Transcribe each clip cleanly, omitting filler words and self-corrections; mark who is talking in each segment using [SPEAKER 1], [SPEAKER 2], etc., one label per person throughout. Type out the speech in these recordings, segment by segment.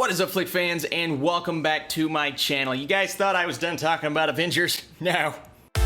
[SPEAKER 1] What is up, Flick fans, and welcome back to my channel. You guys thought I was done talking about Avengers? No. I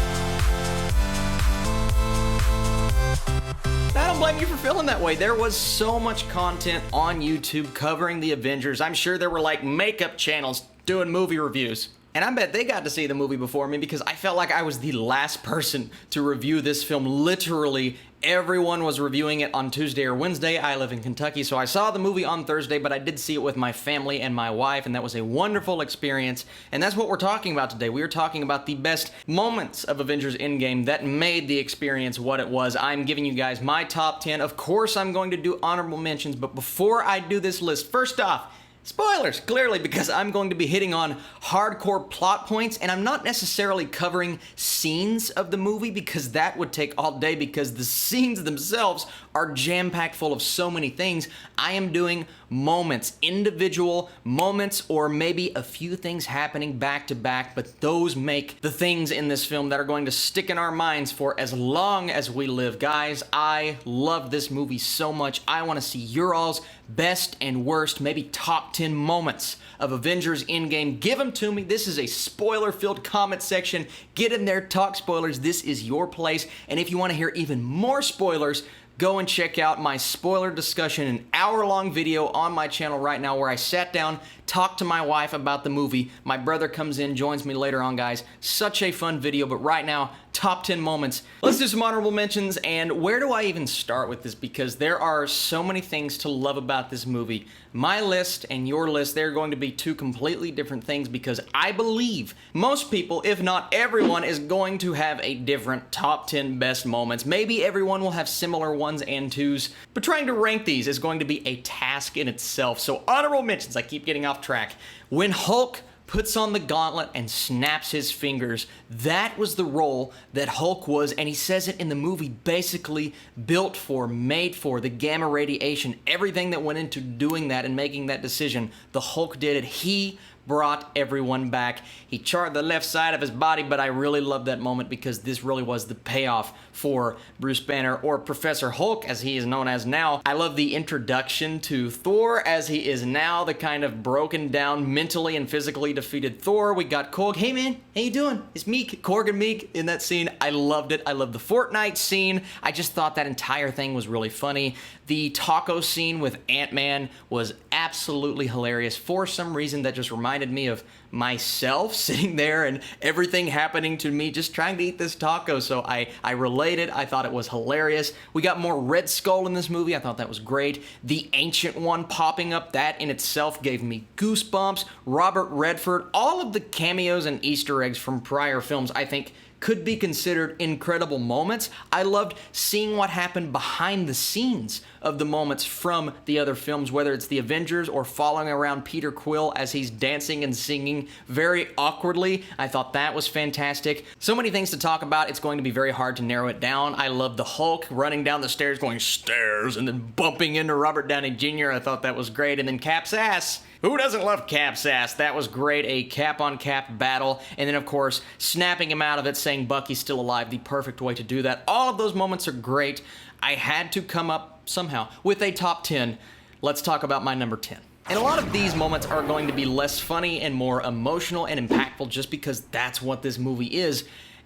[SPEAKER 1] don't blame you for feeling that way. There was so much content on YouTube covering the Avengers. I'm sure there were like makeup channels doing movie reviews. And I bet they got to see the movie before me because I felt like I was the last person to review this film. Literally, everyone was reviewing it on Tuesday or Wednesday. I live in Kentucky, so I saw the movie on Thursday, but I did see it with my family and my wife, and that was a wonderful experience. And that's what we're talking about today. We are talking about the best moments of Avengers Endgame that made the experience what it was. I'm giving you guys my top 10. Of course, I'm going to do honorable mentions, but before I do this list, first off, spoilers, clearly, because I'm going to be hitting on hardcore plot points, and I'm not necessarily covering scenes of the movie because that would take all day because the scenes themselves are jam-packed full of so many things. I am doing moments, individual moments, or maybe a few things happening back to back, but those make the things in this film that are going to stick in our minds for as long as we live. Guys, I love this movie so much. I want to see your all's best and worst, maybe top 10 moments of Avengers Endgame. Give them to me. This is a spoiler-filled comment section. Get in there, talk spoilers. This is your place. And if you want to hear even more spoilers, go and check out my spoiler discussion, an hour-long video on my channel right now where I sat down, talked to my wife about the movie. My brother comes in, joins me later on, guys. Such a fun video, but right now, top 10 moments. Let's do some honorable mentions, and where do I even start with this? Because there are so many things to love about this movie. My list and your list, they're going to be two completely different things because I believe most people, if not everyone, is going to have a different top 10 best moments. Maybe everyone will have similar ones and twos, but trying to rank these is going to be a task in itself. So honorable mentions, I keep getting off track. When Hulk puts on the gauntlet and snaps his fingers, that was the role that Hulk was, and he says it in the movie, basically built for, made for, the gamma radiation, everything that went into doing that and making that decision. The Hulk did it. He brought everyone back. He charred the left side of his body, but I really love that moment because this really was the payoff for Bruce Banner, or Professor Hulk as he is known as now. I love the introduction to Thor as he is now, the kind of broken down, mentally and physically defeated Thor. We got Korg. Hey man, how you doing? It's Meek, Korg and Meek in that scene. I loved it. I love the Fortnite scene. I just thought that entire thing was really funny. The taco scene with Ant-Man was absolutely hilarious. For some reason, that just reminded me of myself sitting there and everything happening to me just trying to eat this taco. So I related. I thought it was hilarious. We got more Red Skull in this movie. I thought that was great. The Ancient One popping up, that in itself gave me goosebumps. Robert Redford, all of the cameos and Easter eggs from prior films, I think, could be considered incredible moments. I loved seeing what happened behind the scenes of the moments from the other films, whether it's the Avengers or following around Peter Quill as he's dancing and singing very awkwardly. I thought that was fantastic. So many things to talk about. It's going to be very hard to narrow it down. I love the Hulk running down the stairs, going stairs, and then bumping into Robert Downey Jr. I thought that was great. And then Cap's ass. Who doesn't love Cap's ass? That was great, a cap-on-cap battle, and then, of course, snapping him out of it, saying Bucky's still alive, the perfect way to do that. All of those moments are great. I had to come up somehow with a top 10. Let's talk about my number 10. And a lot of these moments are going to be less funny and more emotional and impactful just because that's what this movie is.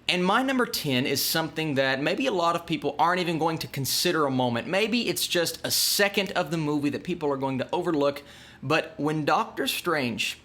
[SPEAKER 1] And my number 10 is something that maybe a lot of people aren't even going to consider a moment. Maybe it's just a second of the movie that people are going to overlook. But when Doctor Strange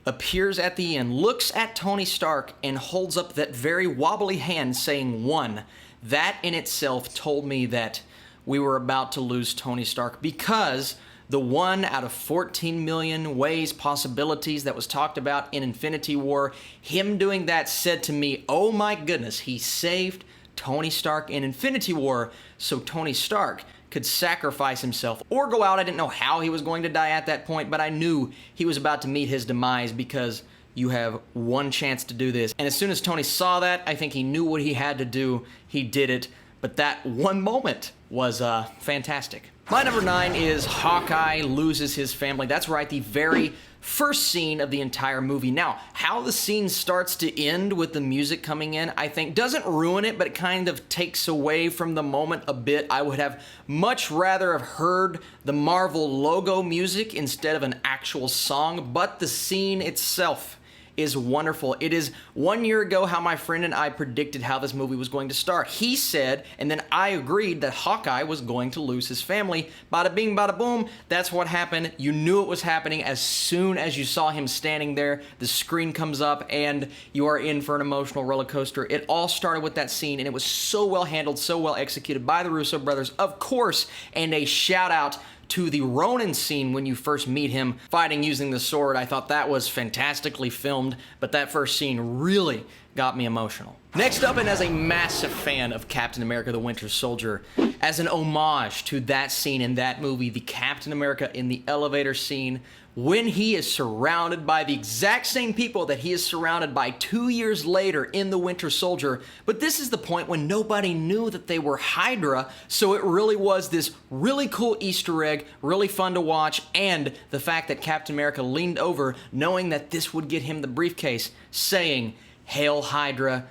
[SPEAKER 1] appears at the end, looks at Tony Stark, and holds up that very wobbly hand saying "one," that in itself told me that we were about to lose Tony Stark, because the 1 out of 14 million ways, possibilities that was talked about in Infinity War, him doing that said to me, oh my goodness, he saved Tony Stark in Infinity War so Tony Stark could sacrifice himself or go out. I didn't know how he was going to die at that point, but I knew he was about to meet his demise because you have one chance to do this. And as soon as Tony saw that, I think he knew what he had to do. He did it. but that one moment was fantastic. My number 9 is Hawkeye loses his family. That's right, the very first scene of the entire movie. Now, how the scene starts to end with the music coming in, I think, doesn't ruin it, but it kind of takes away from the moment a bit. I would have much rather have heard the Marvel logo music instead of an actual song, but the scene itself is wonderful. It is 1 year ago how my friend and I predicted how this movie was going to start. He said, and then I agreed, that Hawkeye was going to lose his family. Bada bing, bada boom. That's what happened. You knew it was happening as soon as you saw him standing there. The screen comes up and you are in for an emotional roller coaster. It all started with that scene, and it was so well handled, so well executed by the Russo brothers, of course, and a shout out to the Ronin scene when you first meet him fighting using the sword. I thought that was fantastically filmed, but that first scene really got me emotional. Next up, and as a massive fan of Captain America the Winter Soldier, as an homage to that scene in that movie, the Captain America in the elevator scene, when he is surrounded by the exact same people that he is surrounded by 2 years later in the Winter Soldier, but this is the point when nobody knew that they were Hydra, so it really was this really cool Easter egg, really fun to watch, and the fact that Captain America leaned over knowing that this would get him the briefcase, saying, "Hail Hydra."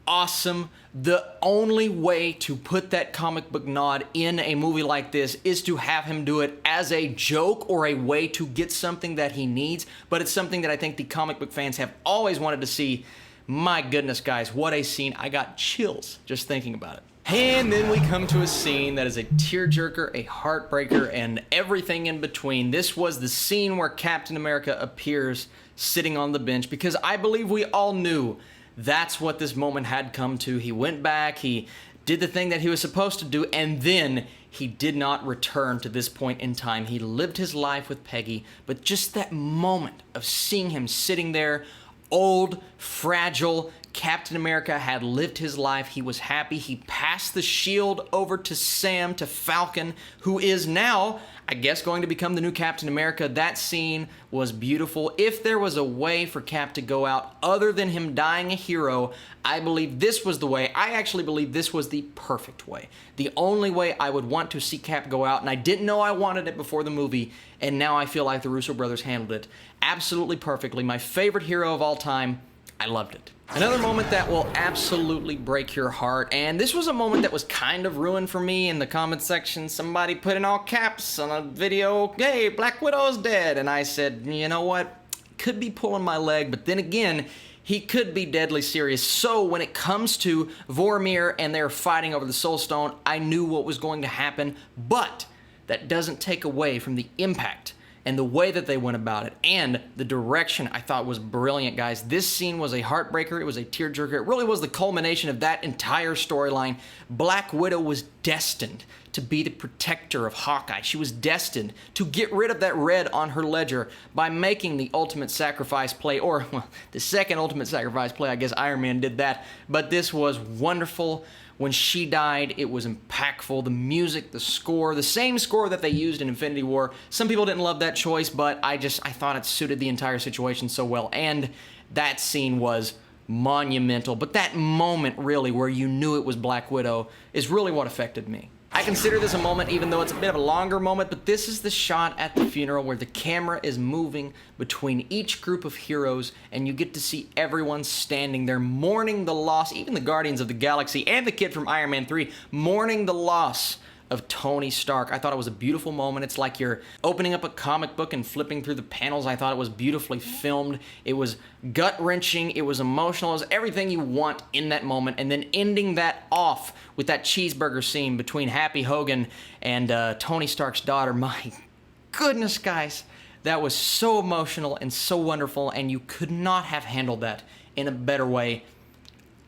[SPEAKER 1] Awesome. The only way to put that comic book nod in a movie like this is to have him do it as a joke or a way to get something that he needs, but it's something that I think the comic book fans have always wanted to see. My goodness, guys, what a scene. I got chills just thinking about it. And then we come to a scene that is a tearjerker, a heartbreaker, and everything in between. This was the scene where Captain America appears sitting on the bench, because I believe we all knew that's what this moment had come to. He went back, he did the thing that he was supposed to do, and then he did not return to this point in time. He lived his life with Peggy, but just that moment of seeing him sitting there, old, fragile, Captain America had lived his life. He was happy. He passed the shield over to Sam, to Falcon, who is now, I guess, going to become the new Captain America. That scene was beautiful. If there was a way for Cap to go out other than him dying a hero, I believe this was the way. I actually believe this was the perfect way. The only way I would want to see Cap go out, and I didn't know I wanted it before the movie, and now I feel like the Russo brothers handled it absolutely perfectly. My favorite hero of all time. I loved it. Another moment that will absolutely break your heart, and this was a moment that was kind of ruined for me in the comment section. Somebody put in all caps on a video, "Hey, Black Widow's dead," and I said, you know what? Could be pulling my leg, but then again, he could be deadly serious. So when it comes to Vormir and they're fighting over the Soul Stone, I knew what was going to happen, but that doesn't take away from the impact and the way that they went about it, and the direction I thought was brilliant, guys. This scene was a heartbreaker. It was a tearjerker. It really was the culmination of that entire storyline. Black Widow was destined to be the protector of Hawkeye. She was destined to get rid of that red on her ledger by making the ultimate sacrifice play, or well, the second ultimate sacrifice play. I guess Iron Man did that, but this was wonderful. When she died, it was impactful. The music, the score, the same score that they used in Infinity War. Some people didn't love that choice, but I thought it suited the entire situation so well. And that scene was monumental. But that moment, really, where you knew it was Black Widow, is really what affected me. I consider this a moment, even though it's a bit of a longer moment, but this is the shot at the funeral where the camera is moving between each group of heroes, and you get to see everyone standing there mourning the loss, even the Guardians of the Galaxy and the kid from Iron Man 3, mourning the loss of Tony Stark. I thought it was a beautiful moment. It's like you're opening up a comic book and flipping through the panels. I thought it was beautifully filmed. It was gut-wrenching. It was emotional. It was everything you want in that moment. And then ending that off with that cheeseburger scene between Happy Hogan and Tony Stark's daughter. My goodness, guys. That was so emotional and so wonderful, and you could not have handled that in a better way.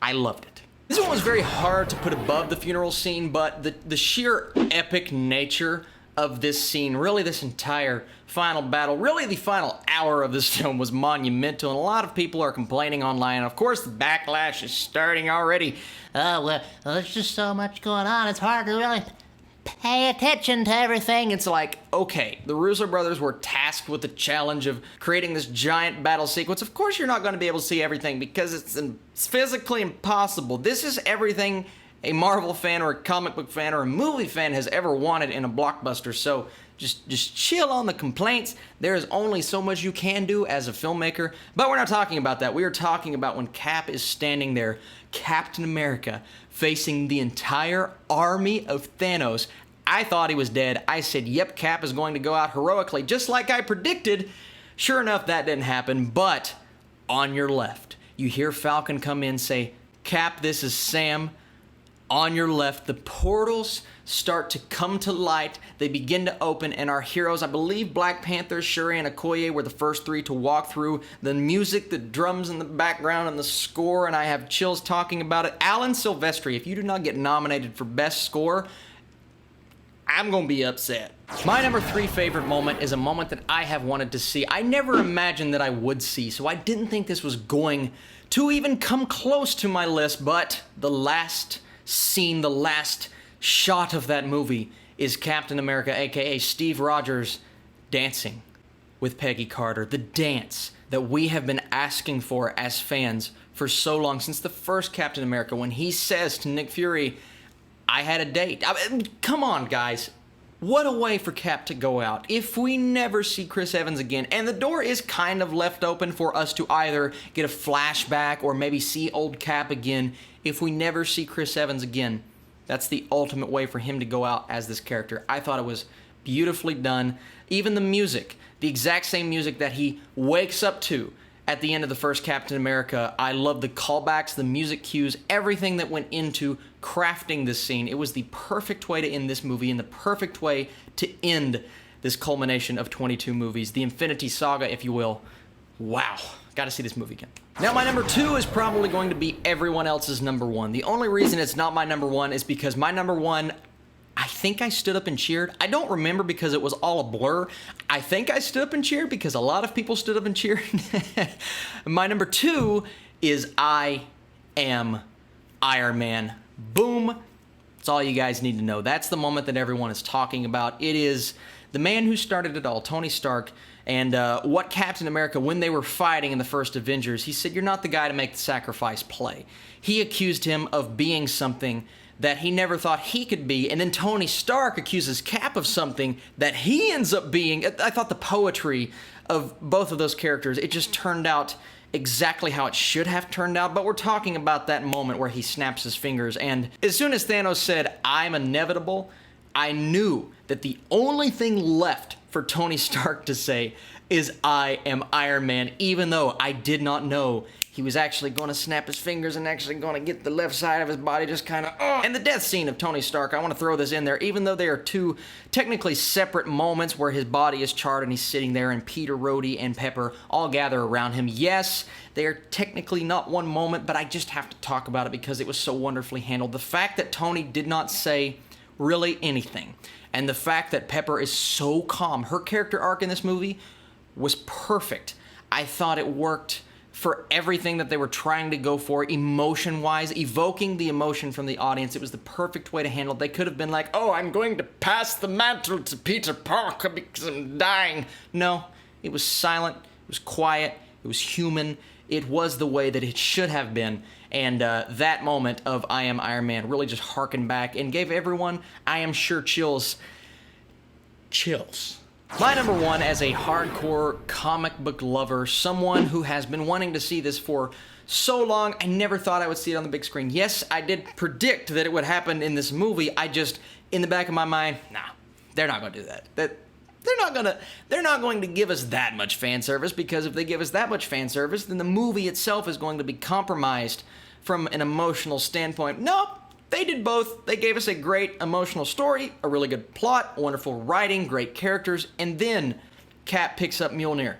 [SPEAKER 1] I loved it. This one was very hard to put above the funeral scene, but the sheer epic nature of this scene, really this entire final battle, really the final hour of this film was monumental, and a lot of people are complaining online. And of course, the backlash is starting already.
[SPEAKER 2] Oh, well, there's just so much going on, it's hard to really pay attention to everything.
[SPEAKER 1] It's like, okay, the Russo brothers were tasked with the challenge of creating this giant battle sequence. Of course you're not going to be able to see everything because it's physically impossible. This is everything a Marvel fan or a comic book fan or a movie fan has ever wanted in a blockbuster. So just chill on the complaints. There is only so much you can do as a filmmaker. But we're not talking about that. We are talking about when Cap is standing there, Captain America, facing the entire army of Thanos. I thought he was dead. I said, yep, Cap is going to go out heroically, just like I predicted. Sure enough, that didn't happen. But on your left, you hear Falcon come in, say, Cap, this is Sam. On your left, the portals start to come to light. They begin to open, and our heroes, I believe Black Panther, Shuri, and Okoye were the first three to walk through. The music, the drums in the background, and the score, and I have chills talking about it. Alan Silvestri, if you do not get nominated for Best Score, I'm gonna be upset. My number 3 favorite moment is a moment that I have wanted to see. I never imagined that I would see, so I didn't think this was going to even come close to my list, but the last scene, the last shot of that movie is Captain America, aka Steve Rogers, dancing with Peggy Carter. The dance that we have been asking for as fans for so long, since the first Captain America, when he says to Nick Fury, I had a date. I mean, come on, guys. What a way for Cap to go out. If we never see Chris Evans again, and the door is kind of left open for us to either get a flashback or maybe see old Cap again, if we never see Chris Evans again, that's the ultimate way for him to go out as this character. I thought it was beautifully done. Even the music, the exact same music that he wakes up to at the end of the first Captain America. I love the callbacks, the music cues, everything that went into crafting this scene. It was the perfect way to end this movie and the perfect way to end this culmination of 22 movies. The Infinity Saga, if you will. Wow. Gotta see this movie again. Now, my number 2 is probably going to be everyone else's number 1. The only reason it's not my number 1 is because my number 1, I think I stood up and cheered. I don't remember because it was all a blur. I think I stood up and cheered because a lot of people stood up and cheered. My number 2 is I Am Iron Man. Boom. That's all you guys need to know. That's the moment that everyone is talking about. It is the man who started it all, Tony Stark, and what Captain America, when they were fighting in the first Avengers, he said, you're not the guy to make the sacrifice play. He accused him of being something that he never thought he could be, and then Tony Stark accuses Cap of something that he ends up being. I thought the poetry of both of those characters, it just turned out exactly how it should have turned out, but we're talking about that moment where he snaps his fingers, and as soon as Thanos said, I'm inevitable, I knew that the only thing left for Tony Stark to say is I am Iron Man, even though I did not know he was actually going to snap his fingers and actually going to get the left side of his body just kind of... And the death scene of Tony Stark, I want to throw this in there, even though they are two technically separate moments where his body is charred and he's sitting there and Peter, Rhodey, and Pepper all gather around him. Yes, they are technically not one moment, but I just have to talk about it because it was so wonderfully handled. The fact that Tony did not say really anything, and the fact that Pepper is so calm, her character arc in this movie was perfect. I thought it worked for everything that they were trying to go for, emotion-wise, evoking the emotion from the audience. It was the perfect way to handle it. They could have been like, oh, I'm going to pass the mantle to Peter Parker because I'm dying. No, it was silent, it was quiet, it was human. It was the way that it should have been. And that moment of I Am Iron Man really just harkened back and gave everyone, I am sure, chills. My number 1, as a hardcore comic book lover, someone who has been wanting to see this for so long, I never thought I would see it on the big screen. Yes, I did predict that it would happen in this movie. I just, in the back of my mind, nah, they're not going to do that. They're not going to give us that much fan service, because if they give us that much fan service, then the movie itself is going to be compromised from an emotional standpoint. Nope. They did both. They gave us a great emotional story, a really good plot, wonderful writing, great characters, and then Cap picks up Mjolnir.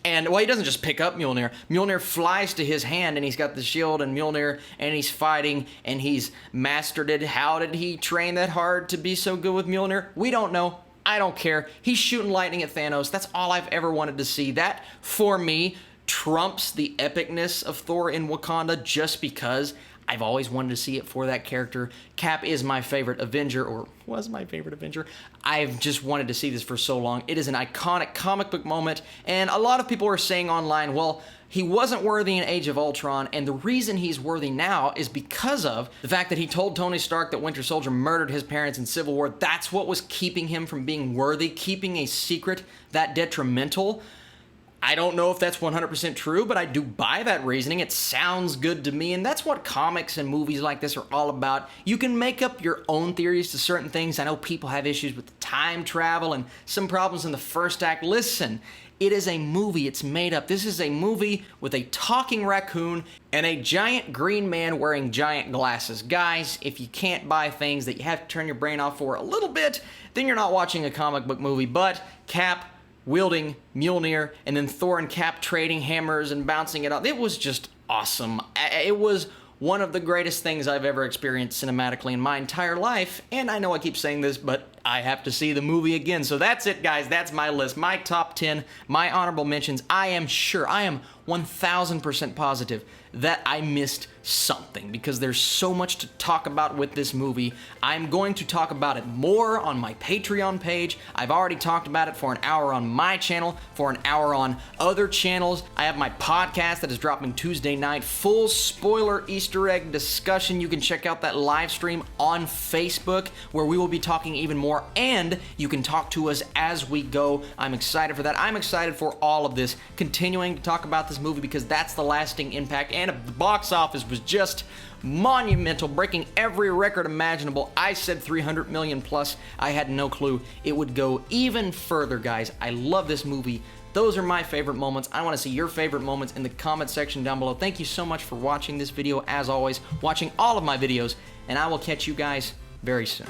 [SPEAKER 1] And, well, he doesn't just pick up Mjolnir. Mjolnir flies to his hand, and he's got the shield and Mjolnir, and he's fighting, and he's mastered it. How did he train that hard to be so good with Mjolnir? We don't know. I don't care. He's shooting lightning at Thanos. That's all I've ever wanted to see. That, for me, trumps the epicness of Thor in Wakanda, just because I've always wanted to see it for that character. Cap is my favorite Avenger, or was my favorite Avenger. I've just wanted to see this for so long. It is an iconic comic book moment, and a lot of people are saying online, well, he wasn't worthy in Age of Ultron, and the reason he's worthy now is because of the fact that he told Tony Stark that Winter Soldier murdered his parents in Civil War. That's what was keeping him from being worthy, keeping a secret that detrimental. I don't know if that's 100% true, but I do buy that reasoning. It sounds good to me, and that's what comics and movies like this are all about. You can make up your own theories to certain things. I know people have issues with time travel and some problems in the first act. Listen, it is a movie. It's made up. This is a movie with a talking raccoon and a giant green man wearing giant glasses. Guys, if you can't buy things that you have to turn your brain off for a little bit, then you're not watching a comic book movie. But Cap wielding Mjolnir, and then Thor and Cap trading hammers and bouncing it off. It was just awesome. It was one of the greatest things I've ever experienced cinematically in my entire life, and I know I keep saying this, but I have to see the movie again. So that's it, guys. That's my list. My top 10, my honorable mentions. I am sure, I am 1000% positive that I missed something because there's so much to talk about with this movie. I'm going to talk about it more on my Patreon page. I've already talked about it for an hour on my channel, for an hour on other channels. I have my podcast that is dropping Tuesday night, full spoiler Easter egg discussion. You can check out that live stream on Facebook where we will be talking even more, and you can talk to us as we go. I'm excited for that. I'm excited for all of this, continuing to talk about this movie because that's the lasting impact, and the box office was just monumental, breaking every record imaginable. I said 300 million plus. I had no clue it would go even further, guys. I love this movie. Those are my favorite moments. I want to see your favorite moments in the comment section down below. Thank you so much for watching this video, as always, watching all of my videos, and I will catch you guys very soon.